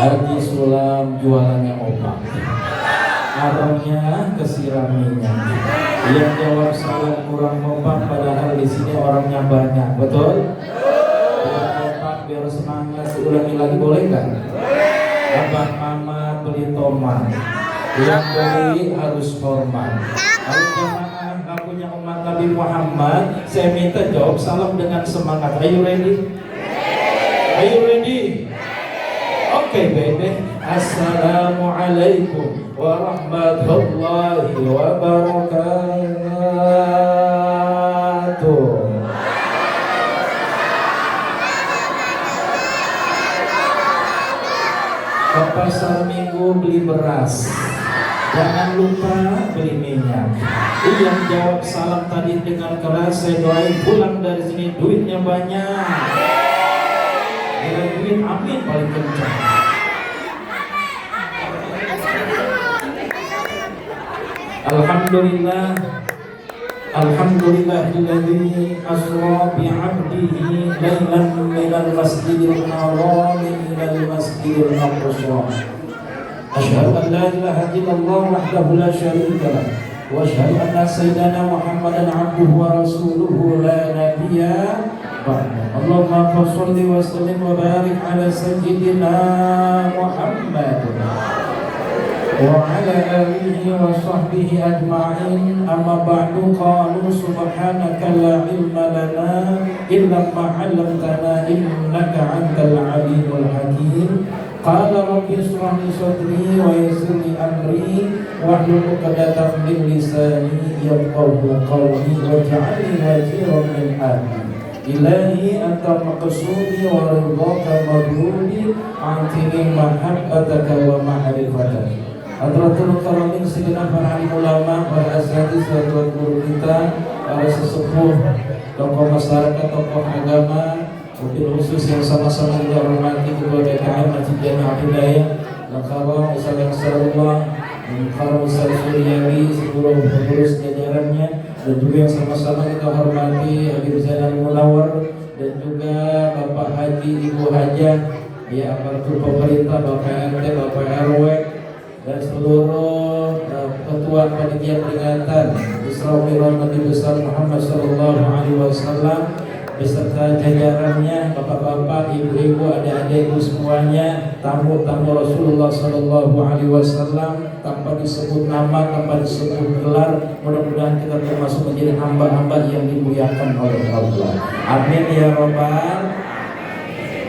Haji Sulam jualannya opak, arangnya kesiram minyak. Yang jawab salah kurang opak, padahal di sini orangnya banyak, betul? Biar opak, biar semangat, diulangi lagi boleh nggak? Abah Mamat beli tomat, yang beli harus hormat. Kalau jamaah ngakunya umat Nabi Muhammad, saya minta jawab salam dengan semangat. Are you ready? Are you ready? Oke, baby. Assalamualaikum warahmatullahi wabarakatuh. Ke pasar Minggu beli beras, jangan lupa beli minyak. Yang jawab salam tadi dengan keras, saya doain pulang dari sini duitnya banyak. Duit amin paling kencang. Alhamdulillah, alhamdulillahilladzi asra bi 'abdihi lailan minal masjidil haram ilal masjidil aqsa. Asyhadu an la ilaha illallah wahdahu la syarika lah wa asyhadu anna sayyidana Muhammadan 'abduhu wa rasuluhu la nabiyya ba'da. Allahumma shalli wa sallim wa barik ala sayyidina Muhammad wa ala alihi wa sahbihi ajma'in. Amma ba'du, qalu subhanaka la ilma lana illa ma 'allamtana innaka antal alimul hakim. Qala rabbi ishrah li sadri wa yassir li amri wahlul 'uqdatam min lisani yafqahu qawli waj'alni waziran min ahli. Ilahi anta maqsudi wa ridhaka madhudi atini mahabbataka wa ma'rifataka. Hadratul karamin segenap para alim ulama, para asatidz, para guru kita, para sesepuh, tokoh masyarakat, tokoh agama, wabil khusus yang sama-sama kita hormati Ketua DKM Masjid Jami'ah Hidayah, Al-Karam Ustaz Ansarullah, Al-Karam Ustaz Suryadi, seluruh pengurus jajarannya, dan juga yang sama-sama kita hormati Habib Zainal Munawar, dan juga Bapak Haji, Ibu Hajah, ya aparatur pemerintah, Bapak RT, Bapak RW, dan seluruh ketua panitia peringatan Isra Mi'raj Nabi besar Muhammad sallallahu alaihi wasallam beserta jajarannya, bapak-bapak, ibu-ibu, adik-adikku semuanya, tamu-tamu Rasulullah sallallahu alaihi wasallam, tanpa disebut nama, tanpa disebut gelar, mudah-mudahan kita termasuk menjadi hamba-hamba yang dimuliakan oleh Allah. Amin ya rabbal.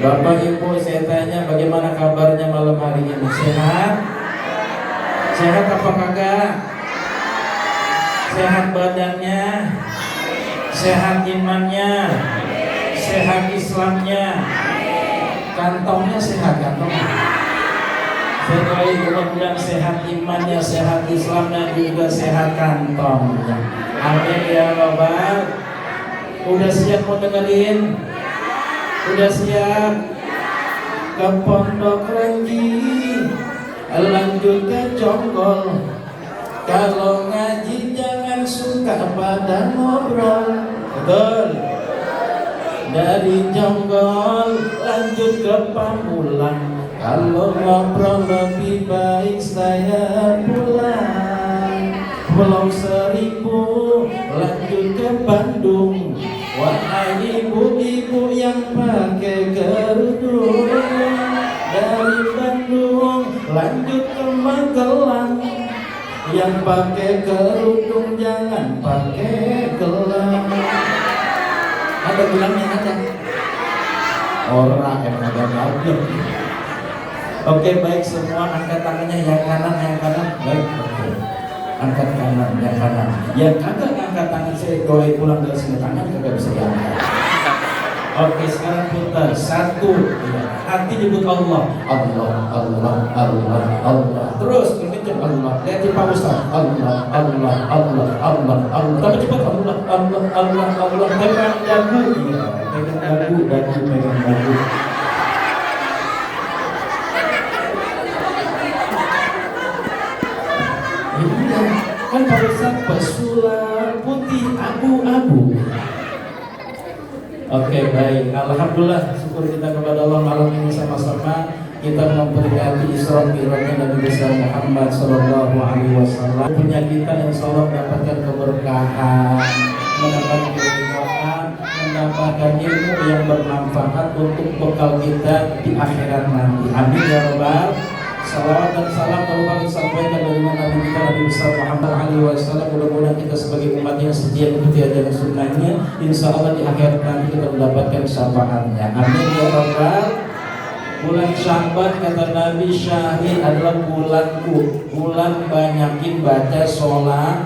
Bapak Ibu, saya tanya bagaimana kabarnya malam hari ini? Sehat? Sehat apa kagak? Sehat badannya? Sehat imannya? Sehat Islamnya? Kantongnya sehat kantongnya? Saya doain mudah-mudahan sehat imannya, sehat Islamnya, juga sehat kantongnya. Amin ya rabbal. Udah siap mau dengerin? Udah siap? Ke Pondok Renji, lanjut ke Jonggol. Kalau ngaji jangan suka pada ngobrol. Betul. Dari Jonggol lanjut ke Pamulang. Kalau ngobrol lebih baik saya pulang. Pulau Seribu lanjut ke Bandung. Wahai ibu-ibu yang pakai kerudung, dari Bandung lanjut ke Magelang. Yang pakai kerudung jangan pakai gelang. Ada gelangnya ada? Orang yang ada gelangnya. Oke, baik, semua angkat tangannya, yang kanan, yang kanan. Baik, oke. Angkat kanan, yang kanan. Yang kagak angkat tangan, saya doain pulang dari sini, tangan kagak bisa diangkat. Oke, sekarang putar. Satu, hati nyebut Allah. Allah, Allah, Allah, Allah. Terus kenceng Allah. Lihat di Pak Ustaz. Allah, Allah, Allah, Allah, Allah. Tapi cepat Allah, Allah, Allah, Allah. Pegang dagu. Iya, pegang dagu, dagu, pegang dagu. Iya, kan Pak Ustaz pesulap putih abu-abu. Oke, baik. Alhamdulillah, syukur kita kepada Allah malam ini sama-sama kita memperingati Isra Mi'rajnya Nabi besar Muhammad Sallallahu Alaihi Wasallam. Punya kita insya Allah mendapatkan keberkahan, mendapatkan kenikmatan, mendapatkan ilmu yang bermanfaat untuk bekal kita di akhirat nanti. Amin ya Rabbal. Salawat dan salam telah disampaikan dari Nabi kita Nabi besar Muhammad Alaihi Wasallam. Mudah-mudahan kita sebagai umat yang setia mengikuti ajaran sunnahnya, insya Allah di akhirat nanti kita mendapatkan syafaatnya. Amin ya Rabbal. Bulan Sya'ban kata Nabi Syahri adalah bulanku, bulan banyakin baca sholawat.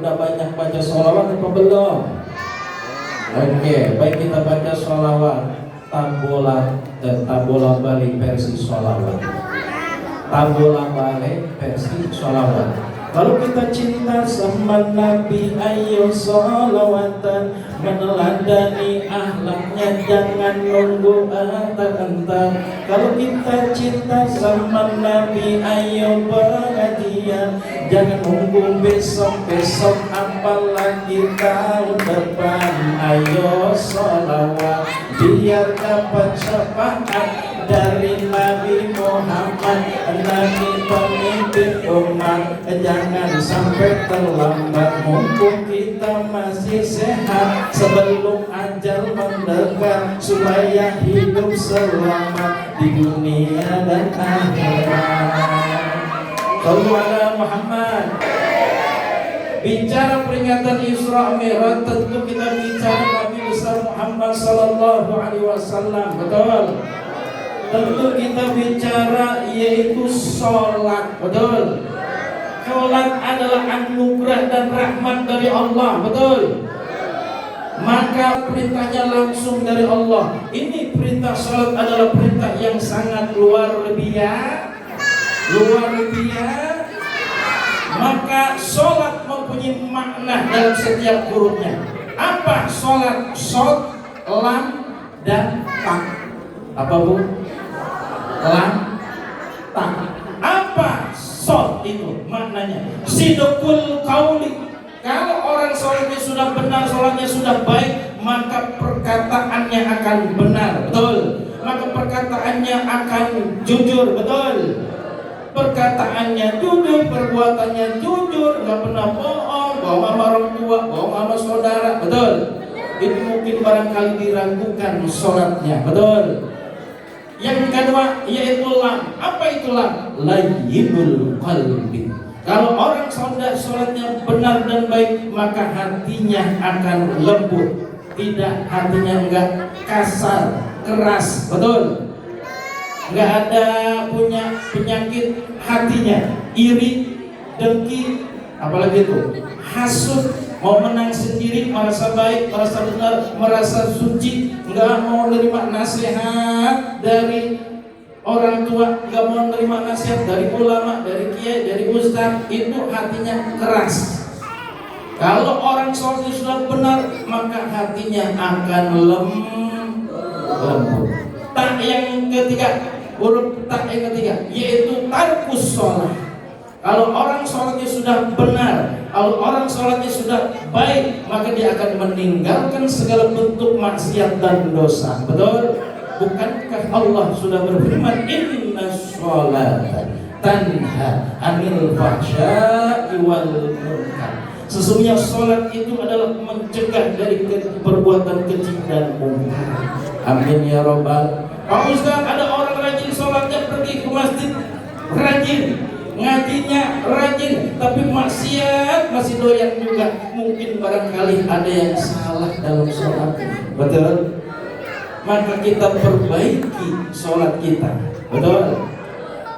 Udah banyak baca sholawat apa belum? Oke, baik kita baca sholawat. Tabola balik versi sholawat. Tabola balik versi sholawat. Kalau kita cinta sama Nabi, ayo sholawatan, meneladani akhlaknya, jangan nunggu antar-antar. Kalau kita cinta sama Nabi, ayo pengajian, jangan nunggu besok-besok, apalagi tahun depan. Ayo sholawat, biar dapat syafaat dari Nabi Muhammad, Nabi pemimpin umat. Jangan sampai terlambat, mumpung kita masih sehat, sebelum ajal mendekat, supaya hidup selamat di dunia dan akhirat. Sallallahu Muhammad. Bicara peringatan Isra Mi'raj, tentu kita bicara Nabi besar Muhammad Sallallahu Alaihi Wasallam, betul? Tentu kita bicara yaitu sholat, betul? Sholat adalah anugerah dan rahmat dari Allah, betul? Maka perintahnya langsung dari Allah. Ini perintah sholat adalah perintah yang sangat luar biasa. Maka sholat mempunyai makna dalam setiap hurufnya. Apa sholat? Shod, lam, dan tak. Apa bu? Lam, tak. Apa shod itu maknanya? Sidqul qauli. Kalau orang sholatnya sudah benar, sholatnya sudah baik, maka perkataannya akan benar, betul? Maka perkataannya akan jujur, betul? Perkataannya jujur, perbuatannya jujur, nggak pernah bohong, bohong sama orang tua, bohong sama saudara, betul? Itu mungkin barangkali diragukan sholatnya, betul? Yang kedua yaitu lam. Apa itu lam? Layyinul qalbi. Kalau orang sholatnya benar dan baik, maka hatinya akan lembut, tidak, hatinya enggak kasar, keras, betul? Enggak ada punya penyakit hatinya, iri, dengki, apalagi itu hasut, mau menang sendiri, merasa baik, merasa benar, merasa suci, enggak mau menerima nasihat dari orang tua, enggak mau menerima nasihat dari ulama, dari kiai, dari ustaz, itu hatinya keras. Kalau orang sholatnya sudah benar, maka hatinya akan lembut. Tak yang ketiga, huruf tak yang ketiga, yaitu tarkus sholat. Kalau orang sholatnya sudah benar, kalau orang sholatnya sudah baik, maka dia akan meninggalkan segala bentuk maksiat dan dosa. Betul? Bukankah Allah sudah berfirman, Inna sholata tanha anil fahsya'i wal munkar. Sesungguhnya sholat itu adalah mencegah dari perbuatan keji dan munkar. Amin ya Rabbal. Pak Ustaz, ada orang rajin sholatnya, pergi ke masjid rajin, ngajinya rajin, tapi maksiat masih doyan juga. Mungkin barangkali ada yang salah dalam sholat, betul? Maka kita perbaiki sholat kita, betul?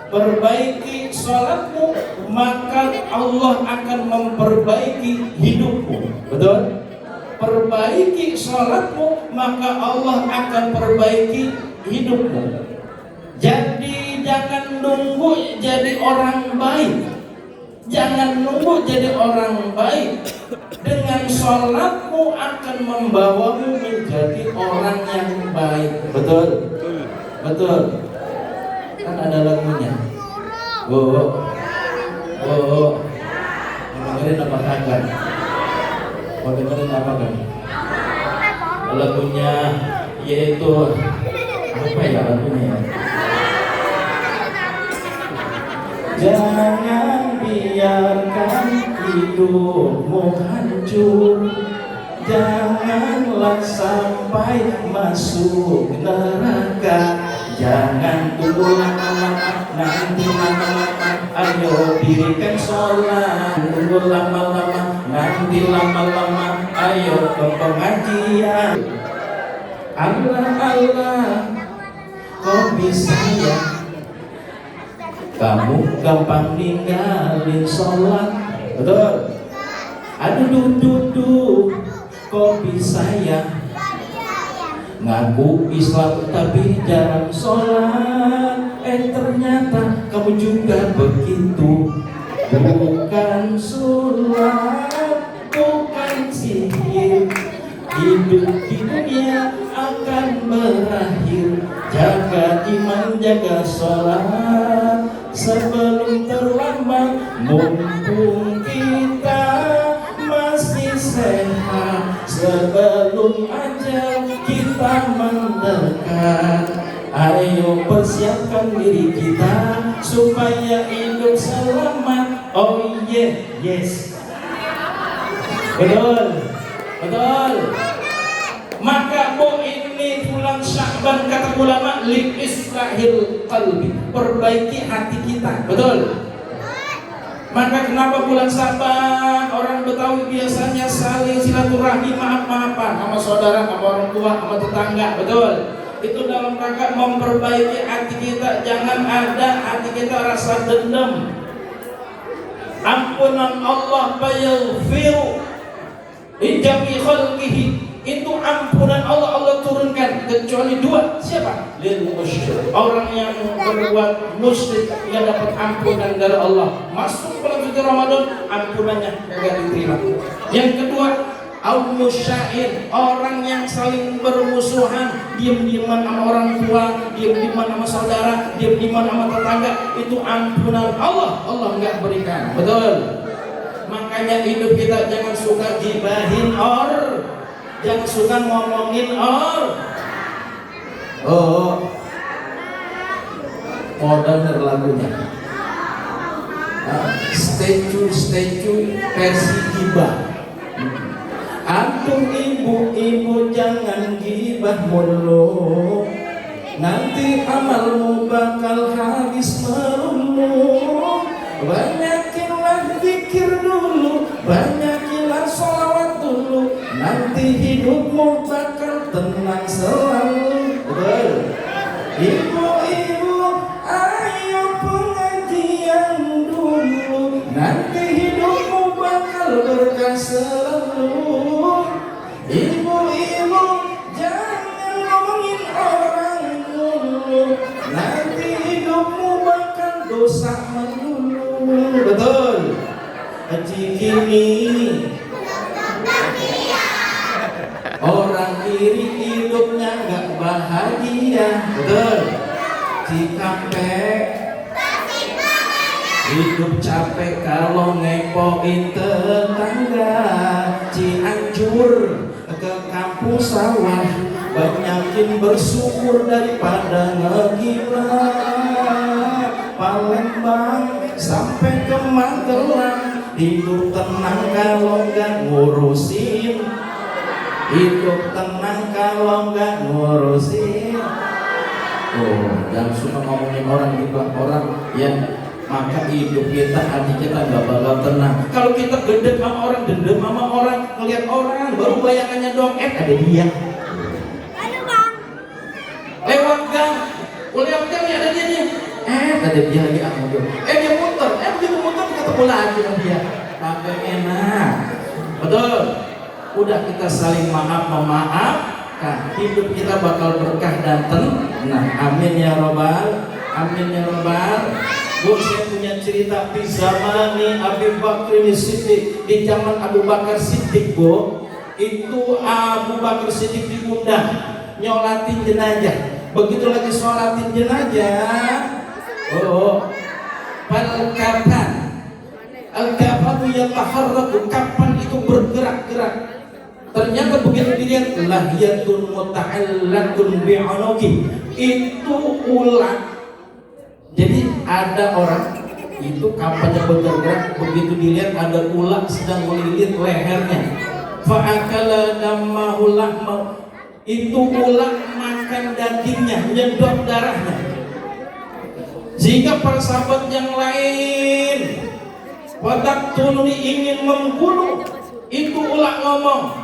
Perbaiki sholatmu, maka Allah akan memperbaiki hidupmu, betul? Perbaiki sholatmu, maka Allah akan perbaiki hidupmu. Jadi jangan nunggu jadi orang baik, jangan nunggu jadi orang baik. Dengan sholatmu akan membawamu menjadi orang yang baik, betul? Betul. Kan ada lagunya. Dengerin apa kagak? Mau dengerin apa kan? Lagunya yaitu apa ya lagunya ya? Jangan biarkan hidupmu hancur, janganlah sampai masuk neraka. Jangan tunggu lama-lama, nanti lama-lama ayo dirikan sholat. Tunggu lama-lama, nanti lama-lama ayo ke pengajian. Allah, kok bisa ya kamu gampang ninggalin sholat? Betul. Aduh duh, kok bisa ya ngaku Islam tapi jarang sholat? Ternyata kamu juga begitu. Bukan sulap, bukan sihir. Hidup di dunia akan berakhir. Jaga iman, jaga sholat sebelum terlambat. Mumpung kita masih sehat, sebelum ajal kita mendekat. Ayo persiapkan diri kita supaya hidup selamat. Oh yeah, yes. Betul. Maka ini bulan Sya'ban kata ulama li islahil qalbi, perbaiki hati kita. Betul. Maka kenapa bulan Sya'ban orang Betawi biasanya saling silaturahmi, maaf-maafan sama saudara, sama orang tua, sama tetangga. Betul. Itu dalam rangka memperbaiki hati kita. Jangan ada hati kita rasa dendam. Ampunan Allah yaghfiru li jami khalqihi, itu ampunan Allah turunkan kecuali dua. Siapa? Lil musyrik, orang yang berbuat musyrik yang dapat ampunan dari Allah. Masuk bulan suci Ramadan, ampunannya kagak diterima. Yang kedua, au musyair, orang yang saling bermusuhan, diam-diaman sama orang tua, diam-diaman sama saudara, diam-diaman sama tetangga, itu ampunan Allah enggak berikan. Betul. Makanya hidup kita jangan suka gibahin jangan suka ngomongin mau denger lagunya statue versi gibah. Antum ibu-ibu jangan gibah mulu, nanti amalmu bakal habis melulu. Banyakinlah zikir dulu, banyakinlah sholawat dulu, nanti hidupmu bakal tenang selalu. Betul. Ibu-ibu ayo pengajian dulu, nanti hidupmu bakal berkah selalu. Ibu-ibu jangan ngomongin orang dulu, nanti hidupmu bakal dosa melulu. Betul. Kini orang iri hidupnya gak bahagia. Betul. Cikampek hidup capek kalau ngepoin tetangga. Cianjur ke kampung sawah, banyakin bersyukur daripada ngegibah. Palembang sampai ke Magelang, hidup tenang kalau nggak ngurusin. Hidup tenang kalau nggak ngurusin. Jangan suka ngomongin orang juga orang yang maka hidup kita, hati kita nggak bakal tenang. Kalau kita gede sama orang, dendam sama orang, ngeliat orang baru bayangannya doang, ada dia. Lewat gang, ya ada dia nih. Ada dia lagi mobil. Dia muter, begitu muter ketemu lagi sama dia. Kagak enak. Betul. Udah kita saling memaafkan, hidup kita bakal berkah dan tenang. Amin ya robbal, amin ya robbal. Bu, saya punya cerita di zaman Abu Bakar Siddiq. Di zaman Abu Bakar Siddiq, Bu, itu Abu Bakar Siddiq diundang nyolatin jenazah. Begitu lagi sholatin jenazah, Al-kafatu yataharraku, kapan itu bergerak-gerak. Ternyata begitu dilihat, lahiyatun muta'allatun bi'anuki, itu ular. Jadi ada orang itu kapannya bergerak, begitu dilihat ada ular sedang melilit lehernya. Fa'akala dammahu lahma, itu ular makan dagingnya, menyedot darahnya. Sehingga para sahabat yang lain wadaktuluni ingin membunuh. Itu ular ngomong,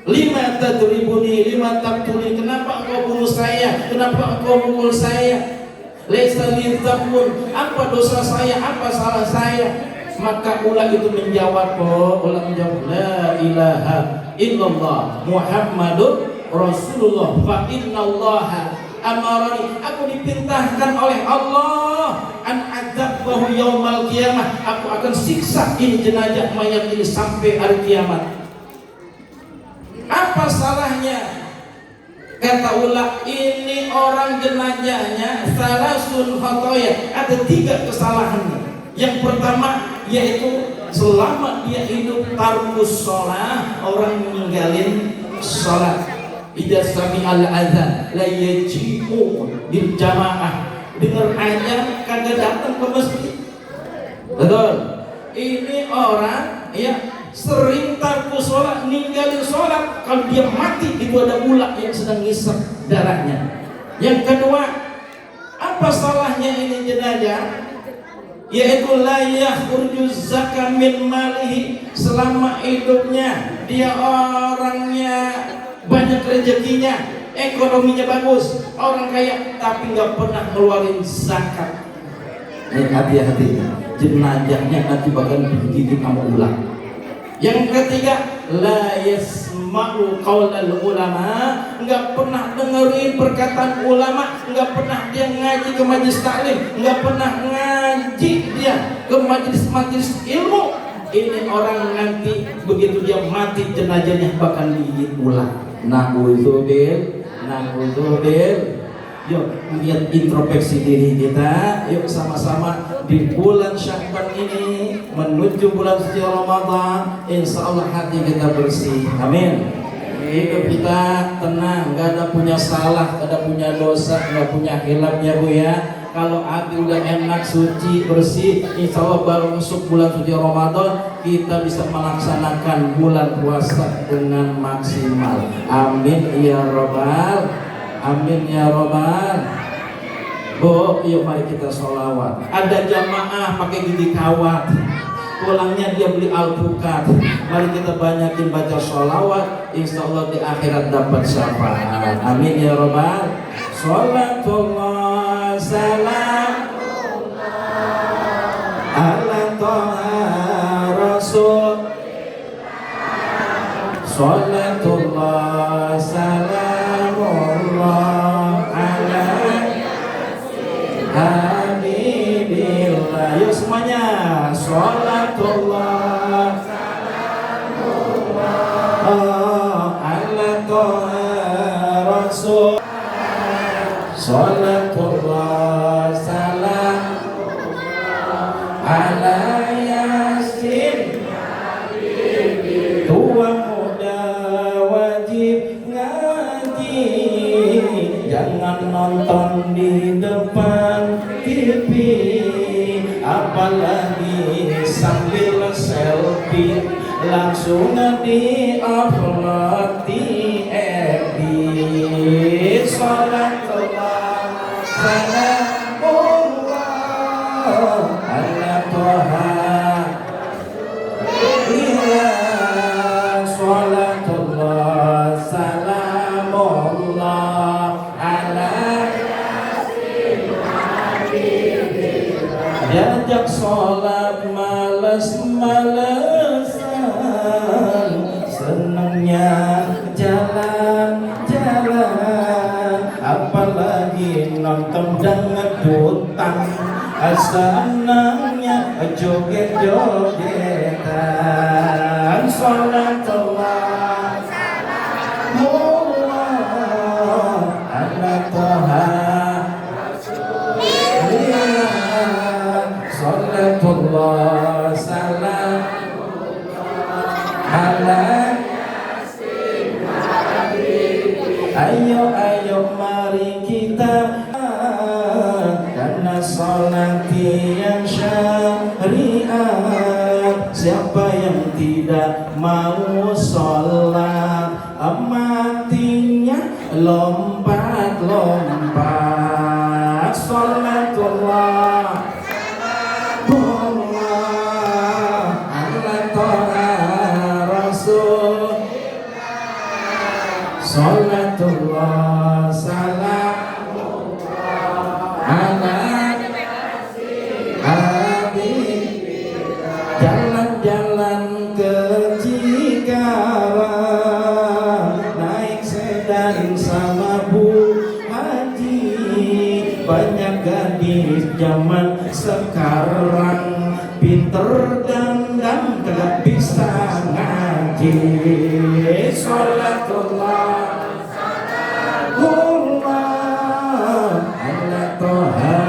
lima tadribuni, lima taktuli, kenapa engkau bunuh saya, kenapa engkau pukul saya? Laisa li dzambun, apa dosa saya, apa salah saya? Maka ular itu menjawab, ular menjawab, la ilaha illallah Muhammadur Rasulullah, fa innallaha amarani, aku diperintahkan oleh Allah an adzabbahu yaumal qiyamah, aku akan siksa ini jenazah mayat ini sampai hari kiamat. Apa salahnya? Kata ular, ini orang jenazahnya salasun khotoya, ada 3 kesalahannya. Yang pertama yaitu selama dia hidup tarkus sholat, orang meninggalin sholat. Idza sami'al adzan la yaji'u bil jamaah, dengar azan kagak datang ke masjid. Betul. Ini orang ya sering tarkus sholat, ninggalin sholat. Kalau dia mati itu ada ular yang sedang ngisap darahnya. Yang kedua, apa salahnya ini jenazah? Yaitu la yakhruju zakah min malihi, selama hidupnya dia orangnya banyak rezekinya, ekonominya bagus, orang kaya, tapi nggak pernah keluarin zakat. Hati-hati, jenazahnya nanti bakal digigit sama ular. Yang ketiga, la yasma'u qaulal ulama, enggak pernah dengerin perkataan ulama, enggak pernah dia ngaji ke majelis taklim, enggak pernah ngaji dia ke majelis ilmu. Ini orang nanti begitu dia mati jenazahnya bakal digigit ular. Na'udzubil. Yuk lihat introspeksi diri kita. Yuk sama-sama di bulan Sya'ban ini menuju bulan suci Ramadan, insya Allah hati kita bersih. Amin. Hidup kita tenang, nggak ada punya salah, nggak ada punya dosa, nggak punya hilaf ya Bu ya. Kalau hati udah enak, suci, bersih, insya Allah baru masuk bulan suci Ramadan kita bisa melaksanakan bulan puasa dengan maksimal. Amin ya Rabbal. Amin ya Robbal. Bu, yuk mari kita sholawat. Ada jamaah pakai gigi kawat, pulangnya dia beli alpukat. Mari kita banyakin baca sholawat, insya Allah di akhirat dapat syafaat. Amin ya Robbal. Sholatullah salamullah ala toha rasul. Sholatullah salamullah ala habibillah. Yuk semuanya, sholatullah salamullah ala toha rasul. Sholatullah salamullah ala yasin tua muda wajib ngaji, jangan nonton di depan TV, apalagi sambil selfie, langsung di-upload di FB. Sholatullah salamullah ala toha. Sholatullah salamullah ala diajak sholat males-malesan, senangnya jalan-jalan, apalagi nonton dangdutan, senangnya joget-jogetan. Sholatullah salamullah ala toha. Sholatullah salamullah ala yasin habibi. Ayo mari kita karena sholat yang syah tidak mau sholat, matinya lompat-lompat. Sholatullah ala toha rasul, sholatullah salamullah ala jalan-jalan ke Cikarang, naik sedan sama Bu Haji. Banyak gadis zaman sekarang pinter dandan kagak bisa ngaji. Sholatullah ala toha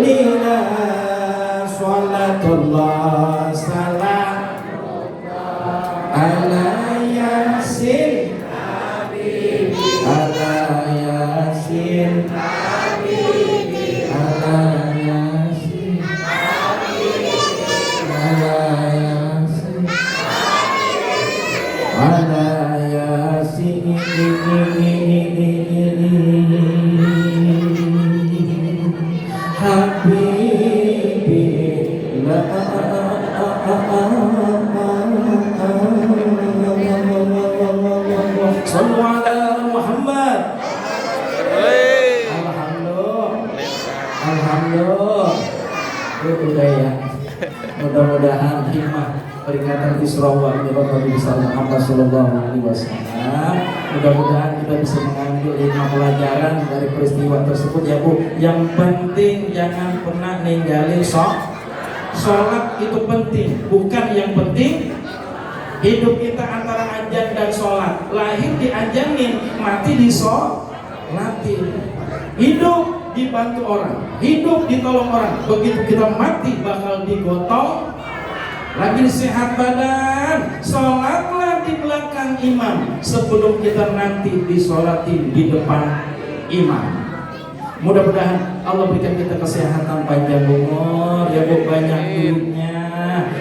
lina, sholatullah salam ala yasin ala yasin ala yasin ala yasin ala yasin habibi la sallu ala Muhammad. Alhamdulillah. Udah ya. Mudah-mudahan hikmah peringatan Isra wa Mi'raj Nabi Muhammad sallallahu alaihi wasallam, mudah-mudahan kita bisa mengambil hikmah pelajaran dari peristiwa tersebut ya Bu. Yang penting jangan pernah ninggalin sholat. Itu penting. Bukan yang penting hidup kita antara azan dan sholat. Lahir diajanin, mati disolatin. Hidup dibantu orang, hidup ditolong orang. Begitu kita mati bakal digotong. Lagi sehat badan, sholatlah di belakang imam sebelum kita nanti disolatin di depan imam. Mudah-mudahan Allah berikan kita kesehatan, panjang umur, ya Bu, banyak duitnya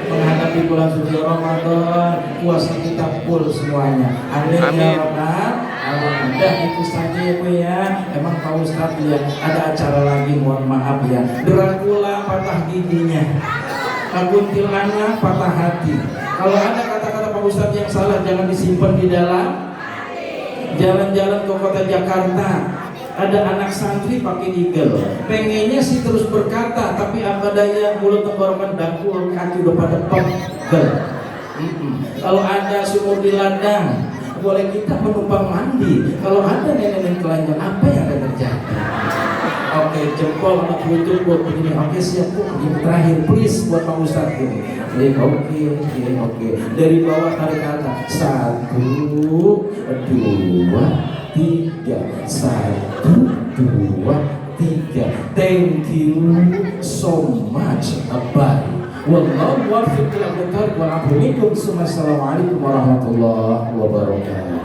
menghadapi bulan suci Ramadan, puasa kita full semuanya. Amin, ya Rabbal alamin. Udah itu saja ya Bu ya. Emang Pak Ustadz ya ada acara lagi, mohon maaf ya. Dracula patah giginya, kuntilanak patah hati. Kalau ada kata-kata Pak Ustadz yang salah jangan disimpan di dalam. Jalan-jalan ke kota Jakarta, ada anak santri pakai eagle, pengennya sih terus berkata, tapi apa daya mulut tenggorokan dangkul kaki udah pada pegel. Kalau ada sumur di ladang, boleh kita menumpang mandi. Kalau ada nenek-nenek telanjang, apa yang akan terjadi? Oke, jempol anak lutut buat begini. Oke, siap Bu. Begini terakhir, please buat Pak Ustadz Bu. Oke. Dari bawah tarik ke atas. 1, 2, 3. 1, 2, 3. Thank you so much. Bye. Wallahu waffiq ila aqwamit. Wassalamualaikum warahmatullahi wabarakatuh.